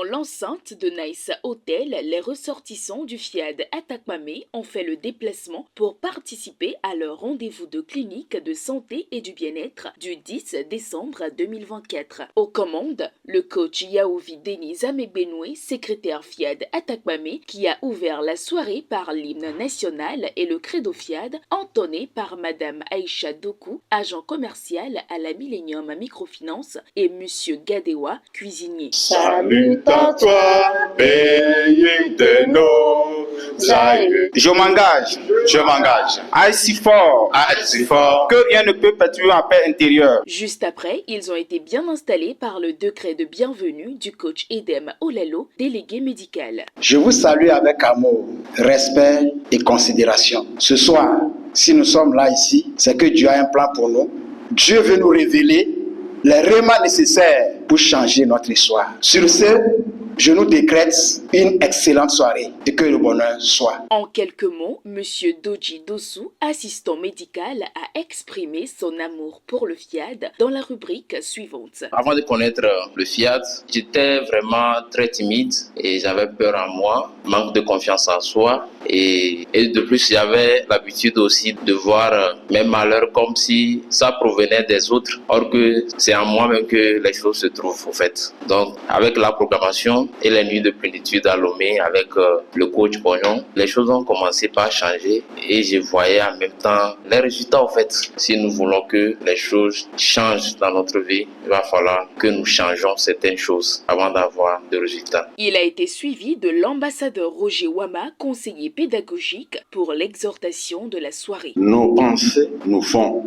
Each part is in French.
l'enceinte de Nice Hotel, les ressortissants du FIAD Atakmame ont fait le déplacement pour participer à leur rendez-vous de clinique de santé et du bien-être du 10 décembre 2024. Aux commandes, le coach Yaouvi Denis Amegbenoué, secrétaire FIAD Atakmame, qui a ouvert la soirée par l'hymne national et le credo FIAD, entonné par Madame Aïcha Doku, agent commercial à la Millennium Microfinance, et Monsieur Gadewa, cuisinier. Salut à toi, pays de nos aïeux. Je m'engage à être si fort, que rien ne peut perturber ma paix intérieure. Juste après, ils ont été bien installés par le décret de bienvenue du coach Edem Olelo, délégué médical. Je vous salue avec amour, respect et considération. Ce soir, si nous sommes là ici, c'est que Dieu a un plan pour nous. Dieu veut nous révéler les remèdes nécessaires pour changer notre histoire. Sur ce, je nous décrète une excellente soirée et que le bonheur soit. En quelques mots, Monsieur Doji Dossou, assistant médical, a exprimé son amour pour le FIAD dans la rubrique suivante. Avant de connaître le FIAD, j'étais vraiment très timide et j'avais peur en moi, manque de confiance en soi. Et de plus, j'avais l'habitude aussi de voir mes malheurs comme si ça provenait des autres, or que c'est en moi-même que les choses se trouvent au fait. Donc, avec la programmation et les nuits de plénitude à Lomé, avec le coach Pognon, les choses ont commencé par changer et je voyais en même temps les résultats au fait. Si nous voulons que les choses changent dans notre vie, il va falloir que nous changeons certaines choses avant d'avoir des résultats. Il a été suivi de l'ambassadeur Roger Wama, conseiller pédagogique pour l'exhortation de la soirée. Nos pensées nous font,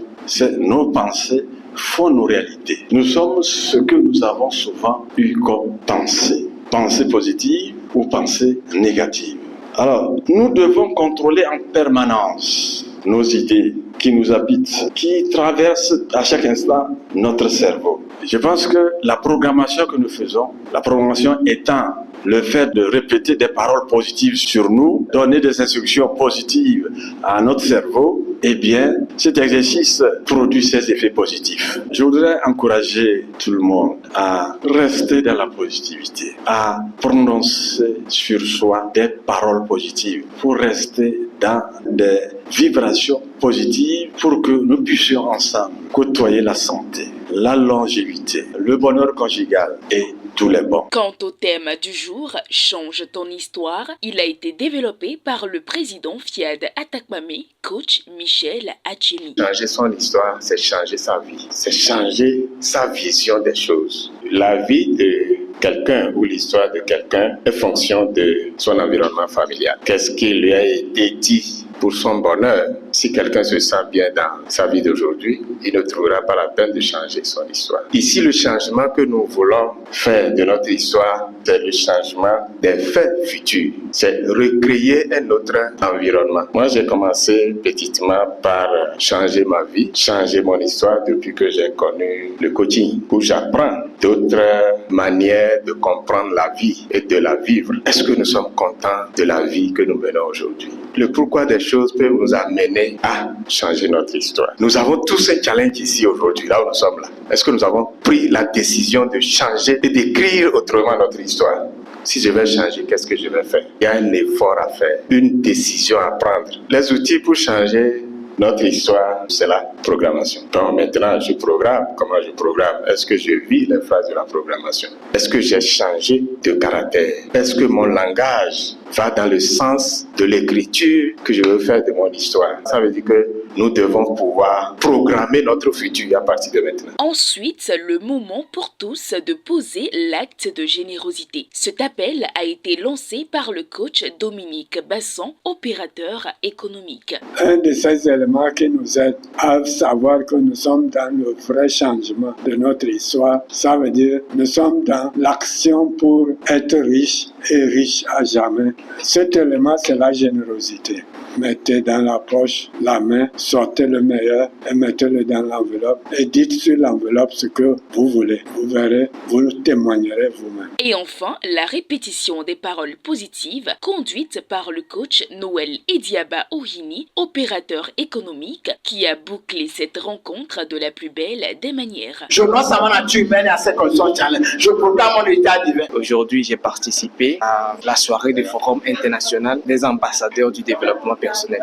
nos pensées font nos réalités. Nous sommes ce que nous avons souvent eu comme pensée. Pensée positive ou pensée négative. Alors, nous devons contrôler en permanence nos idées qui nous habitent, qui traversent à chaque instant notre cerveau. Je pense que la programmation que nous faisons, la programmation étant le fait de répéter des paroles positives sur nous, donner des instructions positives à notre cerveau, eh bien, cet exercice produit ses effets positifs. Je voudrais encourager tout le monde à rester dans la positivité, à prononcer sur soi des paroles positives pour rester dans des vibrations positives pour que nous puissions ensemble côtoyer la santé, la longévité, le bonheur conjugal et tous les bons. Quant au thème du jour, change ton histoire, il a été développé par le président FIAD Atakmame, coach Michel Achemi. Changer son histoire, c'est changer sa vie, c'est changer sa vision des choses. La vie de quelqu'un ou l'histoire de quelqu'un est fonction de son environnement familial. Qu'est-ce qui lui a été dit pour son bonheur? Si quelqu'un se sent bien dans sa vie d'aujourd'hui, il ne trouvera pas la peine de changer son histoire. Ici, le changement que nous voulons faire de notre histoire, c'est le changement des faits futurs. C'est recréer un autre environnement. Moi, j'ai commencé petitement par changer ma vie, changer mon histoire depuis que j'ai connu le coaching, où j'apprends d'autres manières de comprendre la vie et de la vivre. Est-ce que nous sommes contents de la vie que nous menons aujourd'hui? Le pourquoi des choses peut nous amener à changer notre histoire. Nous avons tous un challenge ici aujourd'hui, là où nous sommes là. Est-ce que nous avons pris la décision de changer et d'écrire autrement notre histoire? Si je vais changer, qu'est-ce que je vais faire? Il y a un effort à faire, une décision à prendre. Les outils pour changer notre histoire, c'est la programmation. Donc maintenant, je programme. Comment je programme? Est-ce que je vis les phases de la programmation? Est-ce que j'ai changé de caractère? Est-ce que mon langage va dans le sens de l'écriture que je veux faire de mon histoire? Ça veut dire que nous devons pouvoir programmer notre futur à partir de maintenant. Ensuite, le moment pour tous de poser l'acte de générosité. Cet appel a été lancé par le coach Dominique Basson, opérateur économique. Un de ces éléments qui nous aide à savoir que nous sommes dans le vrai changement de notre histoire, ça veut dire que nous sommes dans l'action pour être riche et riche à jamais. Cet élément, c'est la générosité. Mettez dans la poche la main sortez le meilleur et mettez-le dans l'enveloppe et dites sur l'enveloppe ce que vous voulez. Vous verrez, vous témoignerez vous-même. Et enfin, la répétition des paroles positives conduite par le coach Noël Ediaba Ohini, opérateur économique, qui a bouclé cette rencontre de la plus belle des manières. Je lance à ma nature humaine et à ses conditions challenge. Je proclame mon état divin. Aujourd'hui, j'ai participé à la soirée du Forum international des ambassadeurs du développement personnel.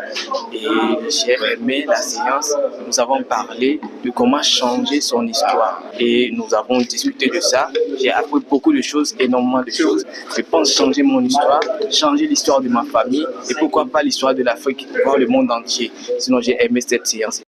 Et j'ai aimé la séance. Nous avons parlé de comment changer son histoire. Et nous avons discuté de ça. J'ai appris beaucoup de choses, énormément de choses. Je pense changer mon histoire, changer l'histoire de ma famille et pourquoi pas l'histoire de l'Afrique, voir le monde entier. Sinon, j'ai aimé cette séance.